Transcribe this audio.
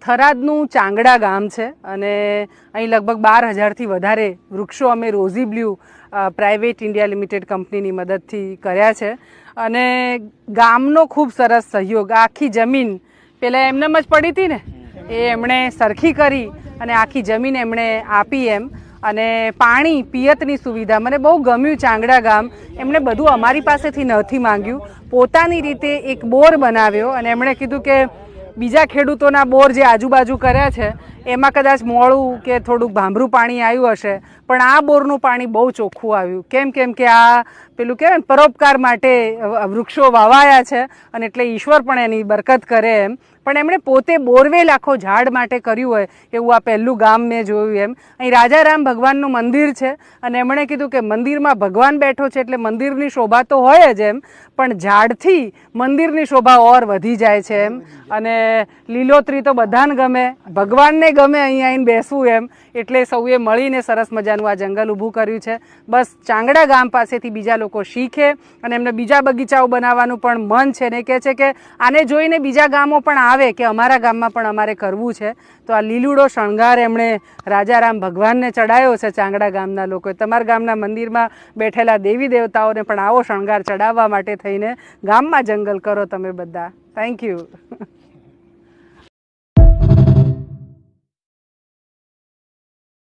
થરાદનું ચાંગડા ગામ છે અને અહીં લગભગ 12,000થી વધારે વૃક્ષો અમે rosy blue private India limited કંપનીની મદદથી કર્યા છે અને ગામનો ખૂબ સરસ સહયોગ. આખી જમીન પહેલાં એમનેમ જ પડી હતી ને, એ એમણે સરખી કરી અને આખી જમીન એમણે આપી એમ. અને પાણી પિયતની સુવિધા મને બહુ ગમ્યું. ચાંગડા ગામ એમણે બધું અમારી પાસેથી નથી માંગ્યું, પોતાની રીતે એક બોર બનાવ્યો અને એમણે કીધું કે બીજા ખેડૂતોના બોર જે આજુબાજુ કર્યા છે એમાં કદાચ મોળું કે થોડુંક ભાંભરું પાણી આવ્યું હશે, પણ આ બોરનું પાણી બહુ ચોખ્ખું આવ્યું. કેમ કે આ પેલું કહેવાય ને, પરોપકાર માટે વૃક્ષો વાવાયા છે અને એટલે ઈશ્વર પણ એની બરકત કરે એમ. પણ એમણે પોતે બોરવેલ આખો ઝાડ માટે કર્યું હોય એવું આ પહેલું ગામ મેં જોયું એમ. અહીં રાજારામ ભગવાનનું મંદિર છે અને એમણે કીધું કે મંદિરમાં ભગવાન બેઠો છે એટલે મંદિરની શોભા તો હોય જ એમ, પણ ઝાડથી મંદિરની શોભા ઓર વધી જાય છે એમ. અને લીલોતરી તો બધાને ગમે, ભગવાનને ગમે અહીં આવીને બેસવું એમ. એટલે સૌએ મળીને સરસ મજાનું આ જંગલ ઊભું કર્યું છે. બસ ચાંગડા ગામ પાસેથી બીજા લોકો શીખે અને એમને બીજા બગીચાઓ બનાવવાનું પણ મન છે ને કહે છે કે આને જોઈને બીજા ગામો પણ આવે કે અમારા ગામમાં પણ અમારે કરવું છે. તો આ લીલુડો શણગાર એમણે રાજારામ ભગવાનને ચડાવ્યો છે ચાંગડા ગામના લોકોએ. તમારા ગામના મંદિરમાં બેઠેલા દેવી દેવતાઓને પણ આવો શણગાર ચડાવવા માટે થઈને ગામમાં જંગલ કરો તમે બધા. Thank you.